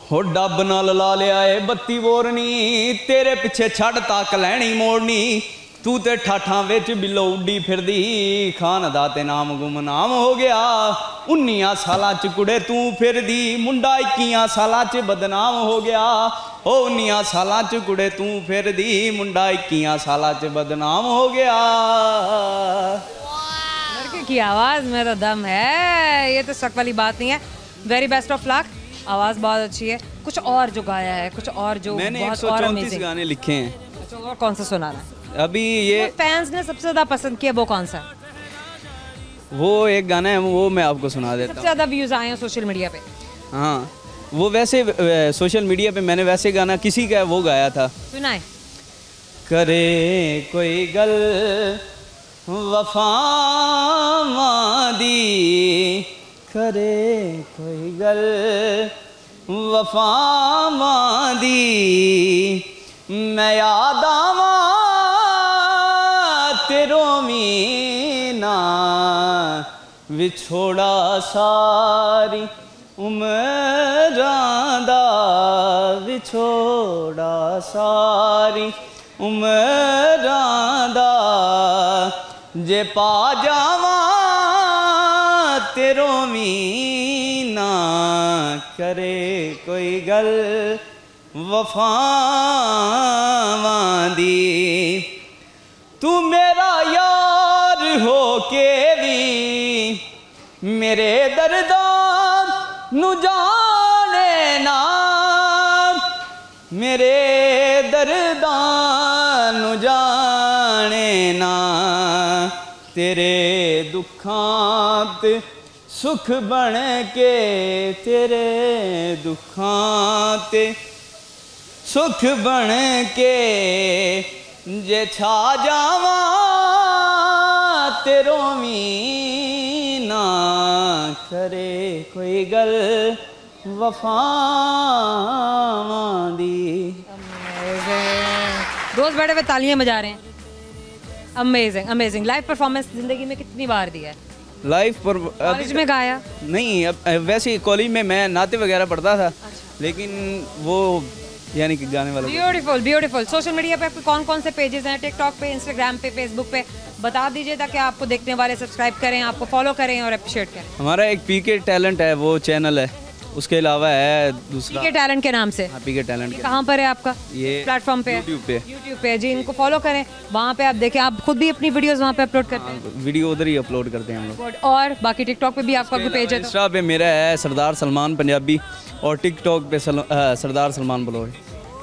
हो डब नाल ला लिया है बत्ती बोरनी, तेरे पिछे छड़ तक लैनी मोड़नी, तू ते ठाठा विच बिलो उड्डी फिरदी, खान दा ते नाम गुमनाम हो गया। 19 सालां च कुड़े तू फिरदी, मुंडा 21 सालां च बदनाम हो गया। ओ 19 सालां च कुड़े तू फिरदी, मुंडा 21 सालां च बदनाम हो गया। लड़के की आवाज़ में तो दम है, ये तो शक वाली बात नहीं है। वेरी बेस्ट ऑफ लक, आवाज़ बहुत अच्छी है। कुछ और जो गाया है, कुछ और जो मैंने बहुत और 134 अमेजिंग गाने लिखे हैं। अच्छा, और कौन सा सुनाना है? अभी ये फैंस ने सबसे ज़्यादा पसंद किया वो कौन सा? वो एक गाना है, वो मैं आपको सुना देता सबसे हूँ। ज़्यादा व्यूज़ आए हैं सोशल मीडिया पे? हाँ, वो वैसे सोशल मीडिया पे मैंने वैसे गाना किसी का वो गाया था। सुनाए। करे कोई गल वफावां दी, करे कोई गल वफावां दी, मैं याद आवां तेरों मीना, विछोड़ा सारी उमरां दा, विछोड़ा सारी उमरां दा, जे पा जावां तेरों मीना, करे कोई गल वफावां दी, तू मेरा यार हो के भी मेरे दर्दां नू जाने ना, मेरे दर्दां नू जाने ना, तेरे दुखां ते सुख बन के, तेरे दुखां ते सुख बन के, जे छा जावां तेरों मीना, करे कोई गल वफावां दी। दोस्त बैठे हुए तालियां बजा रहे हैं। Amazing amazing. लाइव परफॉर्मेंस जिंदगी में कितनी बार दिया है? लाइव पर कॉलेज में गाया? नहीं, अब वैसे कॉलेज में मैं नाते वगैरह पढ़ता था। लेकिन वो यानी कि गाने वाला। Beautiful beautiful. सोशल मीडिया पे आपके कौन कौन से पेजेस हैं? टिकटॉक पे, इंस्टाग्राम पे, फेसबुक पे बता दीजिए ताकि आपको देखने वाले सब्सक्राइब करें, आपको फॉलो करें और अप्रिशिएट करें। हमारा एक पीके टैलेंट है, वो चैनल है। उसके अलावा है दूसरा पीके टैलेंट के नाम से। पीके टैलेंट। कहाँ पर है आपका? ये प्लेटफॉर्म पे, यूट्यूब पे। यूट्यूब पे जी, इनको फॉलो करें। वहाँ पे आप देखें, आप खुद भी अपनी वीडियोस वहाँ पे अपलोड करते हैं? वीडियो उधर ही अपलोड करते हैं हम लोग। और बाकी टिकटॉक पे भी आपका कोई पेज है? इंस्टा पे मेरा है सरदार सलमान पंजाबी, और टिकटॉक पे सरदार सलमान बलोच।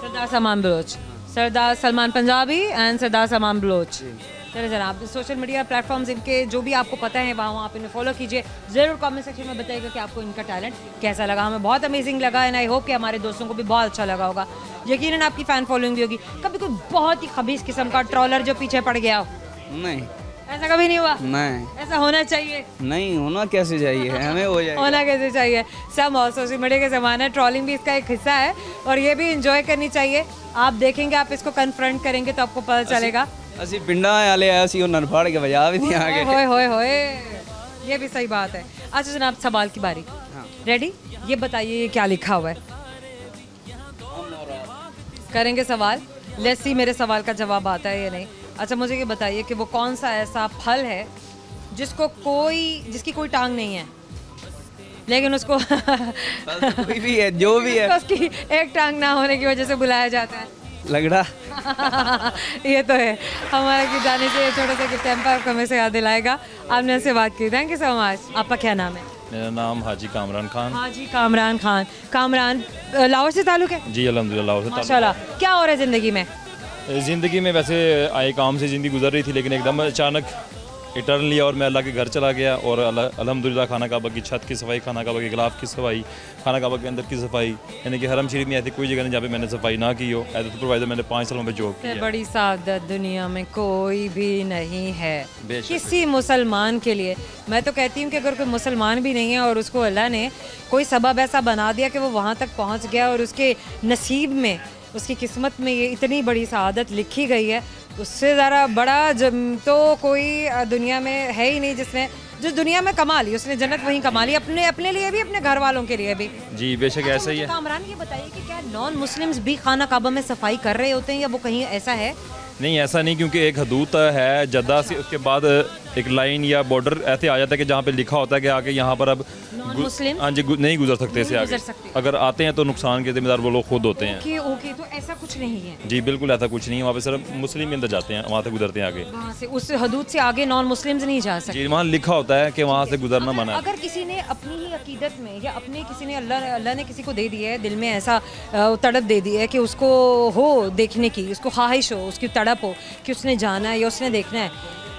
सरदार सलमान बलोच, सरदार सलमान पंजाबी एंड सरदार सलमान बलोच। चले जनाब, सोशल मीडिया प्लेटफॉर्म्स इनके जो भी आपको पता है वहाँ आप इन्हें फॉलो कीजिए। ज़रूर कमेंट सेक्शन में बताइएगा कि आपको इनका टैलेंट कैसा लगा। हमें बहुत अमेजिंग लगा एंड आई होप कि हमारे दोस्तों को भी बहुत अच्छा लगा होगा। यकीनन आपकी फ़ैन फॉलोइंग भी होगी। कभी कोई बहुत ही खबीस किस्म का ट्रोलर जो पीछे पड़ गया हो? नहीं, ऐसा कभी नहीं हुआ? नहीं, ऐसा होना चाहिए? नहीं होना कैसे चाहिए, हमें हो जाए। होना कैसे चाहिए? सब सोशल मीडिया के ज़माना है, ट्रोलिंग भी इसका एक हिस्सा है और ये भी इंजॉय करनी चाहिए। आप देखेंगे, आप इसको कन्फ्रंट करेंगे तो आपको पता चलेगा। ਅਸੀਂ ਪਿੰਡਾਂ वाले ऐसी उन्होंने फाड़ के बजा भी दिया आगे। होए होए होए, ये भी सही बात है। अच्छा जनाब, सवाल की बारी। रेडी? ये बताइए ये क्या लिखा हुआ है? करेंगे सवाल। लेट्स सी मेरे सवाल का जवाब आता है या नहीं। अच्छा मुझे ये बताइए कि वो कौन सा ऐसा फल है जिसकी कोई टांग नहीं है लेकिन उसको कोई भी है, जो भी है, उसकी एक टांग ना होने की वजह से बुलाया जाता है? लगड़ा। ये तो है। हमारा की जाने से छोटा सा गिफ्ट हैम्पर आपको हमें से याद दिलाएगा। आपने उससे बात की, थैंक यू सो मच। आपका क्या नाम है? मेरा नाम हाजी कामरान खान। हाजी कामरान खान। कामरान लाहौर से ताल्लुक है? जी अल्हम्दुलिल्लाह लाहौर से ताल्लुक। माशाल्लाह। क्या हो रहा है ज़िंदगी में? ज़िंदगी में वैसे आए काम से ज़िंदगी गुजर रही थी, लेकिन एकदम अचानक रिटर्न लिया और मैं अल्लाह के घर चला गया। और अल्हम्दुलिल्लाह खाना काबा की छत की सफाई, खाना काबा के गिलाफ की सफाई, खाना काबा के अंदर की सफाई, यानी कि हरम शरीफ में ऐसी कोई जगह नहीं जहाँ पे मैंने सफाई ना की हो। एज ए सुपरवाइजर मैंने 5 सालों में जॉब की। बड़ी सादत दुनिया में कोई भी नहीं है किसी मुसलमान के लिए। मैं तो कहती हूँ कि अगर कोई मुसलमान भी नहीं है और उसको अल्लाह ने कोई सबब ऐसा बना दिया कि वो वहाँ तक पहुँच गया और उसके नसीब में, उसकी किस्मत में ये इतनी बड़ी सआदत लिखी गई है, उससे ज़रा बड़ा तो कोई दुनिया में है ही नहीं जिसने जिस दुनिया में कमा ली उसने जन्नत वहीं कमा ली, अपने लिए भी, अपने घर वालों के लिए भी। जी बेशक ऐसा ही है। कामरान ये बताइए कि क्या नॉन मुस्लिम्स भी खाना काबा में सफाई कर रहे होते हैं या वो कहीं ऐसा है? नहीं ऐसा नहीं, क्योंकि एक हदूद है जद्दा से, उसके बाद एक लाइन या बॉर्डर ऐसे आ जाता है कि जहाँ पे लिखा होता है कि आगे यहाँ पर अब मुस्लिम हाँ जी नहीं गुजर सकते ऐसे आगे। अगर आते हैं तो नुकसान के जिम्मेदार वो लोग खुद होते हैं। ओके, तो ऐसा कुछ नहीं है? जी बिल्कुल ऐसा कुछ नहीं है, वहाँ पे सिर्फ मुस्लिम ही अंदर जाते हैं, वहाँ से गुजरते हैं आगे। वहाँ से उस हदूद से आगे नॉन मुस्लिम्स नहीं जा सकते? जी वहाँ लिखा होता है कि वहाँ से गुजरना मना है। अगर किसी ने अपनी ही अकीदत में या अपने किसी ने अल्लाह ने किसी को दे दिया है, दिल में ऐसा तड़प दे दी है कि उसको हो देखने की, उसको ख्वाहिश हो, उसकी तड़प हो कि उसने जाना है या उसने देखना है,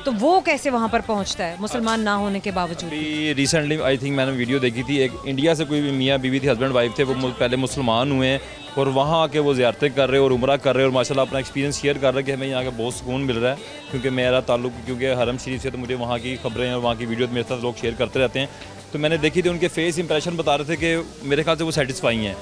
तो वो कैसे वहाँ पर पहुँचता है मुसलमान ना होने के बावजूद? अभी रिसेंटली आई थिंक मैंने वीडियो देखी थी, एक इंडिया से कोई भी मियाँ बीवी थी, हस्बैंड वाइफ थे, वो पहले मुसलमान हुए हैं और वहाँ आके वो ज़ियारतें कर रहे हैं और उम्रा कर रहे हैं और माशाल्लाह अपना एक्सपीरियंस शेयर कर रहे हैं कि हमें यहाँ के बहुत सुकून मिल रहा है। क्योंकि मेरा ताल्लुक क्योंकि हरम शरीफ से, तो मुझे वहाँ की खबरें और वहाँ की वीडियो मेरे साथ लोग शेयर करते रहते हैं। तो मैंने देखी थी, उनके फेस इंप्रेशन बता रहे थे कि मेरे ख्याल से वो सेटिस्फाई हैं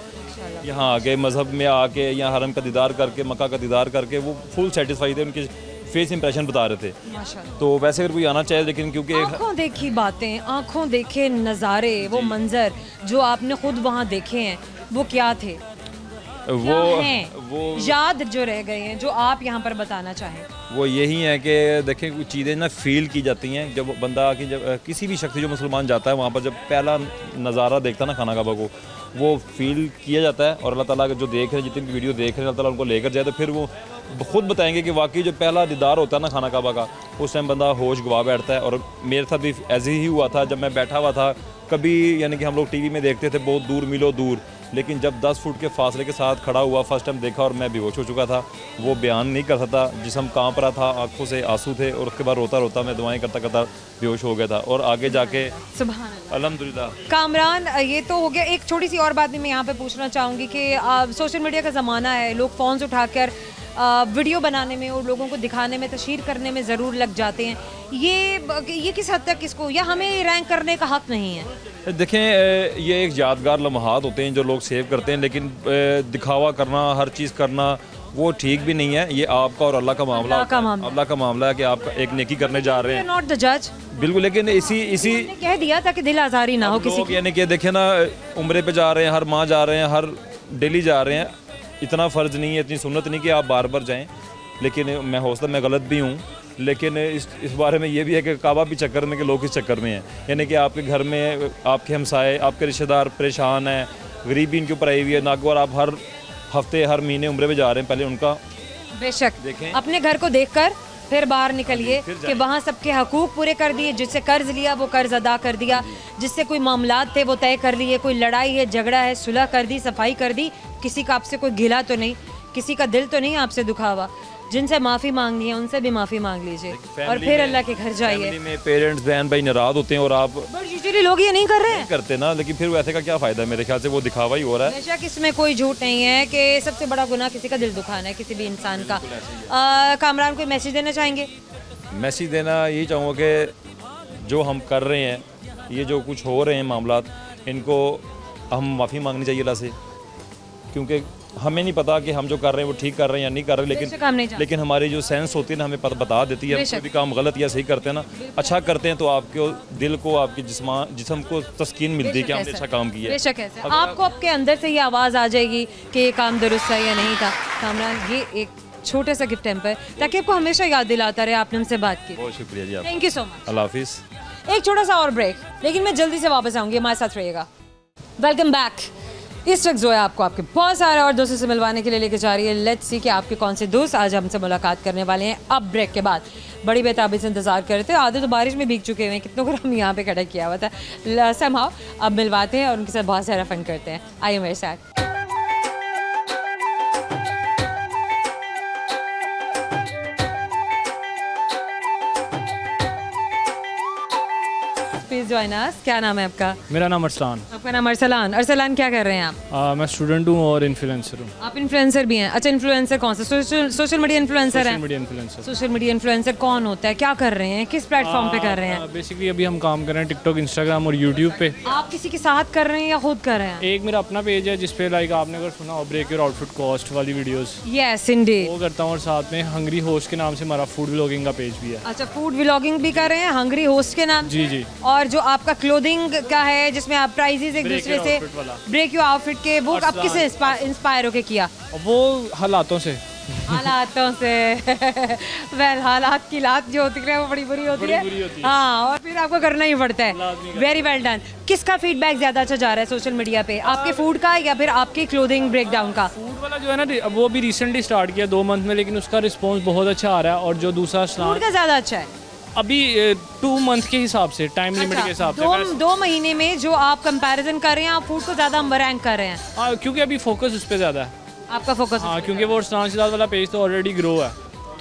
यहाँ आके, मज़हब में आके, यहाँ हरम का दीदार करके, मक्का का दीदार करके वो फुल सेटिस्फाई थे, उनके फेस इंप्रेशन बता रहे थे। माशाल्लाह। तो वैसे अगर कोई आना चाहे, लेकिन क्योंकि आँखों देखी बातें, आँखों देखे नज़ारे, वो मंजर जो आपने खुद वहाँ देखे हैं, वो क्या थे, वो याद जो रह गए हैं, जो आप यहाँ पर बताना चाहें? वो यही है कि देखें कुछ चीज़ें ना फील की जाती हैं जब बंदा कि जब किसी भी शख्स जो मुसलमान जाता है वहाँ पर, जब पहला नज़ारा देखता है ना खाना काबा को, वो फील किया जाता है। और अल्लाह ताला जो देख रहे हैं, जितनी भी वीडियो देख रहे हैं, अल्लाह ताला उनको लेकर जाए, तो फिर वो खुद बताएंगे कि वाकई जो पहला दीदार होता है ना खाना काबा का, उस टाइम बंदा होश गवा बैठता है। और मेरे साथ भी ऐसे ही हुआ था, जब मैं बैठा हुआ था कभी, यानी कि हम लोग टीवी में देखते थे बहुत दूर, मीलों दूर, लेकिन जब 10 फुट के फासले के साथ खड़ा हुआ, फर्स्ट टाइम देखा और मैं बेहोश हो चुका था। वो बयान नहीं कर सकता, जिस्म कांप रहा था, आंखों से आंसू थे और उसके बाद रोता रोता मैं दुआएं करता करता बेहोश हो गया था। और आगे जाके सुभान अल्लाह, अल्हम्दुलिल्लाह। कामरान, ये तो हो गया। एक छोटी सी और बात भी मैं यहाँ पे पूछना चाहूँगी कि सोशल मीडिया का ज़माना है, लोग फ़ोन्स उठाकर वीडियो बनाने में और लोगों को दिखाने में, तशहीर करने में ज़रूर लग जाते हैं। ये किस हद तक इसको, या हमें रैंक करने का हक़ नहीं है? देखें, ये एक यादगार लम्हात होते हैं जो लोग सेव करते हैं, लेकिन दिखावा करना, हर चीज़ करना, वो ठीक भी नहीं है। ये आपका और अल्लाह का मामला, अल्लाह का मामला है कि आप एक नेकी करने जा रहे हैं, नॉट द जज। बिल्कुल, लेकिन इसी कह दिया था कि दिल आज़ारी ना हो किसी की। यानी कि देखें ना, उम्रे पे जा रहे हैं, हर माह जा रहे हैं, हर डेली जा रहे हैं, इतना फ़र्ज़ नहीं है, इतनी सुन्नत नहीं कि आप बार बार जाएँ। लेकिन मैं हौसला, मैं गलत भी हूँ, लेकिन इस बारे में ये भी है कि काबा भी चक्कर में, कि लोग इस चक्कर में हैं, यानी कि आपके घर में आपके हमसाए, आपके रिश्तेदार परेशान हैं, गरीबी इनके ऊपर आई हुई है, नागवार आप हर हफ्ते, हर महीने उम्रे में जा रहे हैं, पहले उनका बेशक देखें, अपने घर को देखकर फिर बाहर निकलिए कि वहाँ सबके हकूक़ पूरे कर दिए, जिससे कर्ज लिया वो कर्ज अदा कर दिया, जिससे कोई मामलात थे वो तय कर लिए, कोई लड़ाई है, झगड़ा है, सुलह कर दी, सफाई कर दी, किसी का आपसे कोई गिला तो नहीं, किसी का दिल तो नहीं आपसे दुखा हुआ। जिनसे माफ़ी मांगनी है उनसे भी माफ़ी मांग लीजिए और फिर अल्लाह के घर जाइए। फैमिली में पेरेंट्स, बहन भाई नाराज़ होते हैं और आप यूजुअली लोग ये नहीं कर रहे हैं, करते ना, लेकिन फिर वैसे का क्या फ़ायदा है? मेरे ख्याल से वो दिखावा ही हो रहा है। बेशक इसमें कोई झूठ नहीं है कि सबसे बड़ा गुनाह किसी का दिल दुखाना है, किसी भी इंसान का। कामरान, कोई मैसेज देना चाहेंगे? मैसेज देना यही चाहूँगा कि जो हम कर रहे हैं, ये जो कुछ हो रहे हैं मामलात, इनको हम माफ़ी मांगनी चाहिए अल्लाह से, क्योंकि हमें नहीं पता कि हम जो कर रहे हैं वो ठीक कर रहे हैं या नहीं कर रहे, लेकिन हमारी जो सेंस होती है ना, हमें बता देती है कोई भी काम गलत या सही करते हैं ना, अच्छा करते हैं तो आपके दिल को, आपके जिस्म को तस्कीन मिलती है कि हमने अच्छा काम किया है। बेशक ऐसा आपको आपके अंदर से ये आवाज़ आ जाएगी कि ये काम दुरुस्त है या नहीं था। कामरान, ये एक छोटे सा गिफ्ट टेम्पर ताकि आपको हमेशा याद दिलाता रहे आपने हमसे बात की। बहुत शुक्रिया जी, थैंक यू सो मच। अल्लाह हाफिज़। एक छोटा सा और ब्रेक, लेकिन मैं जल्दी से वापस आऊँगी, हमारे साथ रहिएगा। Welcome back. इस वक्त जोया आपको आपके बहुत सारे और दोस्तों से मिलवाने के लिए लेके जा रही है। लेट्स सी कि आपके कौन से दोस्त आज हमसे मुलाकात करने वाले हैं अब ब्रेक के बाद। बड़ी बेताबी से इंतजार कर रहे थे, आधे तो बारिश में भीग चुके हुए हैं, कितनों को हम यहाँ पे खड़ा किया हुआ था। समहाउ अब मिलवाते हैं और उनके साथ बहुत सारा फन करते हैं। आइए मेरे साथ। Please join us. क्या नाम है आपका? मेरा नाम अरसलान। आपका नाम अरसलान। अरसलान, क्या कर रहे हैं आप? मैं स्टूडेंट हूँ और इन्फ्लुएंसर हूँ। आप इन्फ्लुएंसर भी हैं? अच्छा, इन्फ्लुएंसर कौन सा? सोशल मीडिया इन्फ्लुएंसर हैं? सोशल मीडिया इन्फ्लुएंसर कौन होता है, क्या कर रहे हैं, किस प्लेटफॉर्म पे कर रहे हैं? बेसिकली अभी हम काम कर रहे हैं टिकटॉक, इंस्टाग्राम और यूट्यूब पे। आप किसी के साथ कर रहे हैं या खुद कर रहे हैं? एक मेरा अपना पेज है जिसपे लाइक आपने अगर सुना हो ब्रेक योर आउटफिट कॉस्ट वाली वीडियोस, यस इंडीड, वो करता हूँ। और साथ में हंगरी होस्ट के नाम से हमारा फूड व्लॉगिंग का पेज भी है। अच्छा, फूड व्लॉगिंग भी कर रहे हैं हंगरी होस्ट के नाम? जी जी। और जो आपका क्लोथिंग का है जिसमें आप प्राइजेस एक दूसरे से, ब्रेक योर आउटफिट के, वो आप किससे इंस्पायर होके किया? वो हालातों से वेल हालात की लात जो होती है वो बड़ी बुरी होती है। हाँ, और फिर आपको करना ही पड़ता है। Very well done. किसका फीडबैक ज्यादा अच्छा जा रहा है सोशल मीडिया पे, आपके फूड का या फिर आपके क्लोथिंग ब्रेकडाउन का? फूड वाला जो है ना, वो भी रिसेंटली स्टार्ट किया 2 मंथ में, लेकिन उसका रिस्पॉन्स बहुत अच्छा आ रहा है। और जो दूसरा फूड का ज्यादा अच्छा है अभी 2 मंथ के हिसाब से, टाइम लिमिट के हिसाब से। 2 महीने में जो आप कंपैरिजन कर रहे हैं, आप फूड को ज्यादा रैंक कर रहे हैं? हाँ, क्योंकि अभी फोकस उस पर ज्यादा है। आपका फोकस? हाँ, क्योंकि वो अरसलान शहजाद वाला पेज तो ऑलरेडी ग्रो है,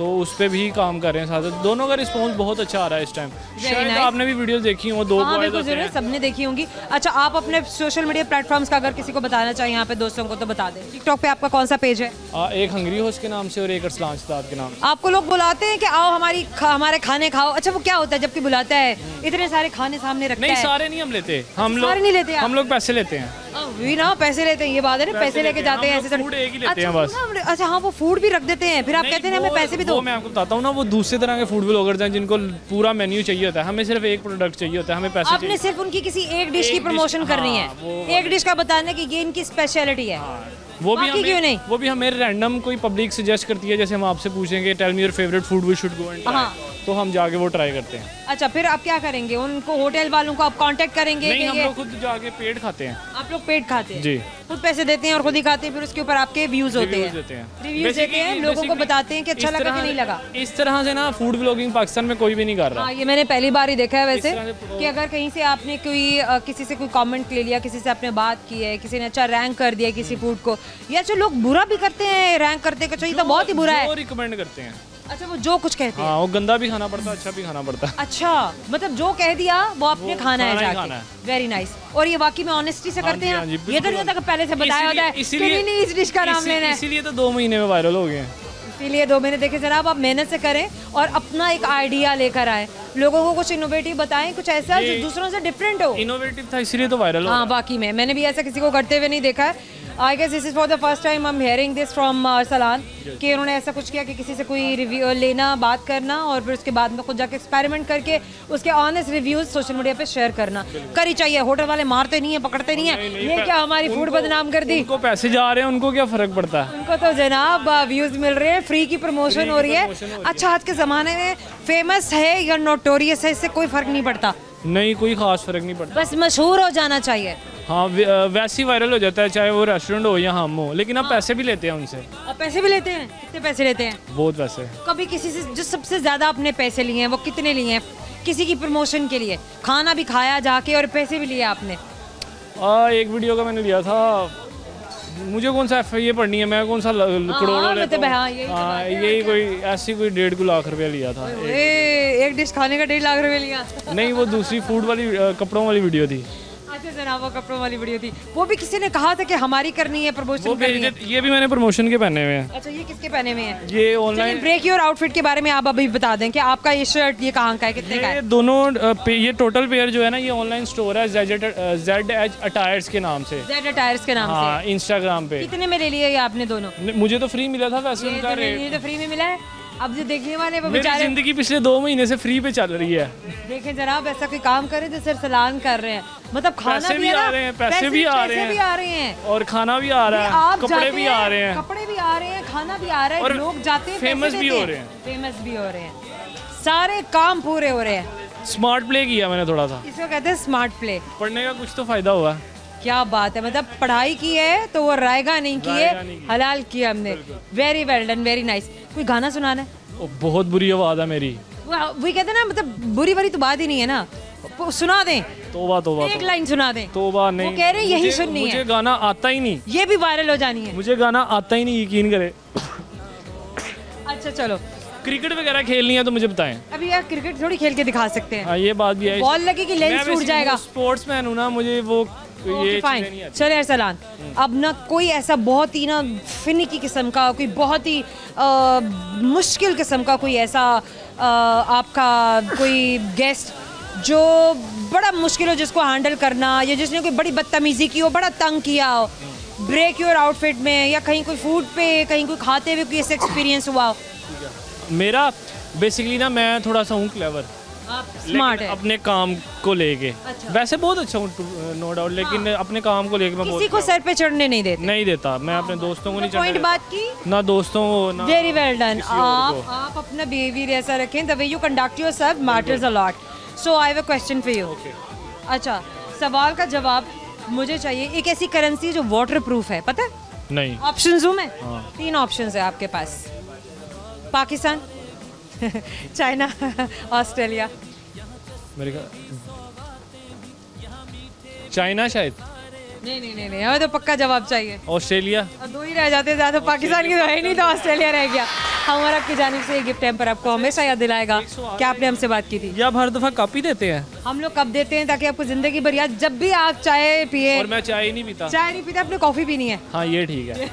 तो उस पर भी काम कर रहे हैं साथ। दोनों का रिस्पॉन्स बहुत अच्छा आ रहा है इस टाइम। शायद आपने भी वीडियोस देखी हो, 2 बॉयज होते हैं। सबने देखी होंगी। अच्छा, आप अपने सोशल मीडिया प्लेटफॉर्म्स का अगर किसी को बताना चाहिए यहाँ पे दोस्तों को तो बता दें। टिकटॉक पे आपका कौन सा पेज है? एक हंगरी होस्ट के नाम से और एक अरसलान शहजाद के नाम से। आपको लोग बुलाते हैं कि आओ हमारे खाने खाओ? अच्छा, वो क्या होता है जबकि बुलाता है, इतने सारे खाने सामने रखता है? नहीं, सारे नहीं हम लेते, सारे नहीं लेते, हम लोग पैसे लेते हैं। वही ना, पैसे लेते हैं, ये बात है ना, पैसे लेके जाते हैं ऐसे। फूड एक ही लेते हैं बस। अच्छा हाँ, वो फूड भी रख देते हैं, फिर आप कहते हैं हमें पैसे भी दो। मैं आपको बताता हूँ ना, वो दूसरे तरह के फूड ब्लॉगर्स हैं जिनको पूरा मेन्यू चाहिए होता है, हमें सिर्फ एक प्रोडक्ट चाहिए होता है, हमें पैसे आपने सिर्फ उनकी किसी एक डिश की प्रमोशन करनी है, एक डिश का बताना कि ये इनकी स्पेशलिटी है। वो भी हमें क्यों नहीं? वो भी हमें रैंडम कोई पब्लिक सजेस्ट करती है, जैसे हम आपसे पूछेंगे tell me your favourite food we should go and try, तो हम जाके वो ट्राई करते हैं। अच्छा, फिर आप क्या करेंगे? उनको होटल वालों को आप कांटेक्ट करेंगे? नहीं, हम लोग खुद जाके पेट खाते हैं। आप लोग पेट खाते हैं? जी, खुद पैसे देते हैं और खुद ही खाते हैं, फिर उसके ऊपर आपके व्यूज होते हैं, रिव्यूज देते हैं, लोगों को बताते हैं कि अच्छा लगा कि नहीं लगा। इस तरह से ना फूड ब्लॉगिंग पाकिस्तान में कोई भी नहीं कर रहा। ये मैंने पहली बार ही देखा है वैसे, कि अगर कहीं से आपने किसी से कोई कमेंट ले लिया, किसी से आपने बात की है, किसी ने अच्छा रैंक कर दिया किसी फूड को, या जो लोग बुरा भी करते हैं रैंक करते हैं, ये तो बहुत ही बुरा है, वो रिकमेंड करते हैं। अच्छा, वो जो कुछ कहते हैं, हाँ, वो गंदा भी खाना पड़ता है, अच्छा भी खाना पड़ता है। अच्छा, मतलब जो कह दिया वो आपने खाना है जाके। Very nice. और ये वाकई में ऑनेस्टी से करते हैं? ये तो नहीं होता कि पहले से बताया होता है कि नहीं इस डिश का नाम लेना है, इसीलिए तो 2 महीने में वायरल हो गए। इसीलिए 2 महीने। देखे जनाब, आप मेहनत से करें और अपना एक आइडिया लेकर आए, लोगों को कुछ इनोवेटिव बताएं, कुछ ऐसा जो दूसरों से डिफरेंट हो। इनोवेटिव था इसलिए तो वायरल हो। हाँ, बाकी में मैंने भी ऐसा किसी को करते हुए नहीं देखा है। I guess this is for the first time I am hearing this from Arsalan, कि उन्होंने ऐसा कुछ किया कि किसी से कोई रिव्यू लेना, बात करना और फिर उसके बाद में खुद जाके एक्सपेरिमेंट करके उसके ऑनेस्ट रिव्यूज सोशल मीडिया पे शेयर करना। करी चाहिए, होटल वाले मारते नहीं है, पकड़ते नहीं है। ये क्या हमारी फूड बदनाम कर दी? उनको पैसे जा रहे हैं, उनको क्या फर्क पड़ता है? उनको तो जनाब व्यूज मिल रहे हैं, फ्री की प्रमोशन हो रही है। अच्छा, आज के ज़माने में फेमस है या नोटोरियस है, इससे कोई फ़र्क नहीं पड़ता? नहीं, कोई खास फर्क नहीं पड़ता, बस मशहूर हो जाना चाहिए। हाँ, वैसे ही वायरल हो जाता है, चाहे वो रेस्टोरेंट हो या हम हो, लेकिन आप पैसे भी लेते हैं उनसे। आप पैसे भी लेते हैं? कितने पैसे लेते हैं? बहुत पैसे। कभी किसी से जो सबसे ज़्यादा आपने पैसे लिए हैं वो कितने लिए हैं किसी की प्रमोशन के लिए? खाना भी खाया जाके और पैसे भी लिए आपने? एक वीडियो का मैंने लिया था, मुझे कौन सा FIA पढ़नी है, मैं कौन सा करोड़ों लेता हूँ। हाँ, यही कोई ऐसी कोई 1.5 लाख रुपया लिया था। एक डिश खाने का 1.5 लाख रुपया लिया? नहीं, वो दूसरी फूड वाली कपड़ों वाली वीडियो थी। अच्छा जनाब, वो कपड़ों वाली वीडियो थी, वो भी किसी ने कहा था कि हमारी करनी है, प्रमोशन करनी है। ये भी मैंने प्रमोशन के पहने हुए हैं। अच्छा, ये किसके पहने हुए हैं? ये ऑनलाइन। ब्रेक योर आउटफिट के बारे में आप अभी बता दें कि आपका ये शर्ट ये कहाँ का है, कितने का है? दोनों ये टोटल पेयर जो है ना, ये ऑनलाइन स्टोर है ZED अटायर्स के नाम से। ZED अटायर्स के नाम से इंस्टाग्राम पे। कितने में ले लिए ये आपने दोनों? मुझे तो फ्री मिला था वैसे उनका रेट। ये तो फ्री में मिला है। अब जो देखने वाले वो बेचारे, मेरी जिंदगी पिछले 2 महीने से फ्री पे चल रही है। देखें जनाब, ऐसा कोई काम करें जैसे अरसलान कर रहे हैं, मतलब खाना भी आ रहे हैं, पैसे भी आ रहे हैं और खाना भी आ रहा है, कपड़े भी आ रहे हैं, खाना भी आ रहा है, लोग जाते हैं, फेमस भी हो रहे हैं, सारे काम पूरे हो रहे हैं। स्मार्ट प्ले किया मैंने थोड़ा सा, इसको कहते हैं स्मार्ट प्ले। पढ़ने का कुछ तो फायदा हुआ। क्या बात है, मतलब पढ़ाई की है तो वो रायगा नहीं की है, हलाल किया हमने। Very well done, very nice. कोई गाना सुनाना है? बहुत बुरी आवाज़ है मेरी। वही कहते हैं ना, मतलब बुरी वाली तो बात ही नहीं है ना, सुना दें। तोबा तोबा, एक लाइन सुना दें। तोबा नहीं, वो कह रहे यही सुननी है। मुझे गाना आता ही नहीं, ये भी वायरल हो जानी है। मुझे गाना आता ही नहीं, यकीन करे। अच्छा चलो, क्रिकेट वगैरह खेलनी है तो मुझे बताएं। अभी यार क्रिकेट थोड़ी खेल के दिखा सकते हैं। हाँ, ये बात भी है। बॉल लगेगी, लेंस टूट जाएगा। स्पोर्ट्समैन हूँ ना, मुझे वो ये फाइन। चले अरसलान, अब ना कोई ऐसा बहुत ही ना फिनिकी किस्म का, कोई बहुत ही मुश्किल किस्म का कोई ऐसा आपका कोई गेस्ट जो बड़ा मुश्किल हो जिसको हैंडल करना, या जिसने कोई बड़ी बदतमीजी की हो, बड़ा तंग किया हो, ब्रेक योर आउटफिट में या कहीं कोई फूड पे, कहीं कोई खाते हुए कोई ऐसा एक्सपीरियंस हुआ हो? मेरा बेसिकली ना, मैं थोड़ा सा हूँ क्लेवर, स्मार्ट है अपने काम को लेके। अच्छा। वैसे बहुत अच्छा हूँ नो डाउट, लेकिन अपने काम को लेके मैं किसी को सर पे चढ़ने नहीं देता। मैं अपने दोस्तों को नहीं पॉइंट बात की ना, दोस्तों को ना। Very well done. आप अपना बिहेवियर ऐसा रखें, the way you conduct yourself matters a lot. So I have a question for you. अच्छा, सवाल का जवाब मुझे चाहिए। एक ऐसी करेंसी जो वाटर प्रूफ है, पता है? नहीं। ऑप्शंस हूँ मैं? 3 ऑप्शंस है आपके पास। Pakistan, China, Australia. मेरे का चाइना शायद। नहीं, हमें तो पक्का जवाब चाहिए। ऑस्ट्रेलिया। 2 ही रह जाते, ज़्यादा पाकिस्तान की तो है ही नहीं, तो ऑस्ट्रेलिया रह गया। हमारा आपकी जानिब से ये गिफ्ट हैम्पर आपको हमेशा याद दिलाएगा कि आपने हमसे बात की थी। ये आप हर दफ़ा कप ही देते हैं? हम लोग कप देते हैं ताकि आपको ज़िंदगी भर याद, जब भी आप चाय पिए। और मैं चाय नहीं पीता। चाय नहीं पीता, आपने कॉफ़ी पीनी है। हाँ ये ठीक है।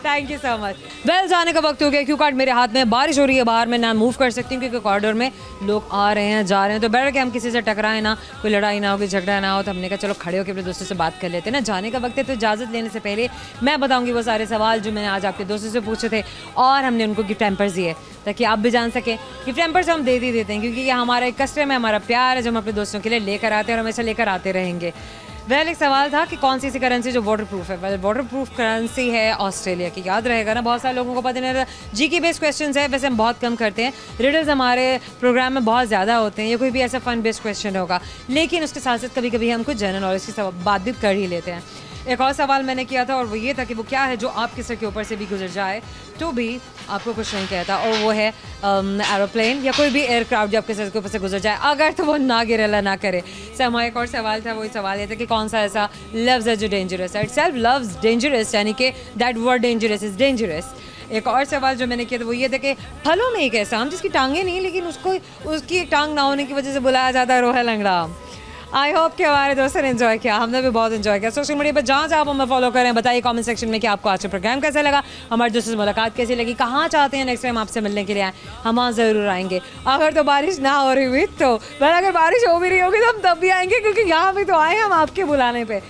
Thank you so much. Well, जाने का वक्त हो गया, क्यों कार्ड मेरे हाथ में, बारिश हो रही है बाहर, मैं ना मूव कर सकती हूँ क्योंकि कॉरिडोर में लोग आ रहे हैं जा रहे हैं, तो बेटर कि हम किसी से टकराएं ना, कोई लड़ाई ना हो, कोई झगड़ा ना हो। तो हमने कहा चलो खड़े होकर अपने दोस्तों से बात कर लेते हैं ना, जाने का वक्त है। तो इजाज़त लेने से पहले मैं बताऊँगी वो सारे सवाल जो मैंने आज आपके दोस्तों से पूछे थे, और हमने उनको गिफ्ट हैम्पर्स दिए ताकि आप भी जान सकें। गिफ्ट हैम्पर्स हम दे ही देते हैं क्योंकि ये हमारा एक कस्टम है, हमारा प्यार है जो हम अपने दोस्तों के लिए लेकर आते हैं और हमेशा लेकर आते रहेंगे। वेल, एक सवाल था कि कौन सी ऐसी करेंसी जो वाटर प्रूफ है। वेल, वाटर प्रूफ करेंसी है ऑस्ट्रेलिया की, याद रहेगा ना, बहुत सारे लोगों को पता नहीं रहता। जी की बेस्ड क्वेश्चंस है, वैसे हम बहुत कम करते हैं, रिडल्स हमारे प्रोग्राम में बहुत ज़्यादा होते हैं, या कोई भी ऐसा फन बेस्ड क्वेश्चन होगा, लेकिन उसके साथ साथ कभी कभी हम कुछ जनरल नॉलेज की बात भी कर ही लेते हैं। एक और सवाल मैंने किया था और वो ये था कि वो क्या है जो आपके सर के ऊपर से भी गुजर जाए तो भी आपको कुछ नहीं कहता, और वो है एरोप्लेन या कोई भी एयरक्राफ्ट जो आपके सर के ऊपर से गुजर जाए, अगर तो वो ना गिरे अल्लाह ना करे। हमारा एक और सवाल था, वही सवाल ये था कि कौन सा ऐसा लफ्ज़ है जो डेंजरस है। इटसेल्फ लव्स डेंजरस, यानी कि that word dangerous is dangerous. एक और सवाल जो मैंने किया था वो ये था कि फलों में एक ऐसा आम जिसकी टांगें नहीं, लेकिन उसको उसकी एक टांग ना होने की वजह से बुलाया जाता है रोहा लंगड़ा आम। आई होप कि हमारे दोस्तों ने एंजॉय किया, हमने भी बहुत एंजॉय किया। सोशल मीडिया पर जहाँ आप हमें फॉलो करें, बताइए कमेंट सेक्शन में कि आपको आज का प्रोग्राम कैसा लगा, हमारे दोस्तों से मुलाकात कैसी लगी, कहाँ चाहते हैं नेक्स्ट टाइम आपसे मिलने के लिए आए, हम वहाँ ज़रूर आएंगे। अगर तो बारिश ना हो रही हुई तो, अगर बारिश हो भी रही होगी तो हम तब भी आएंगे क्योंकि यहाँ भी तो आए हम आपके बुलाने पर।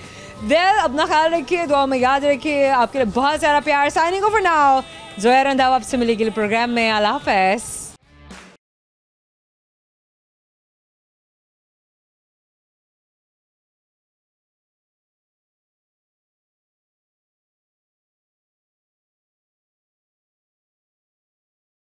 वेल, अपना ख्याल रखिए, दुआ में याद रखिए, आपके लिए बहुत सारा प्यार। Signing off for now, Zoya Randhawa आपसे मिलेगी प्रोग्राम में। अल्लाह हाफ़िज़।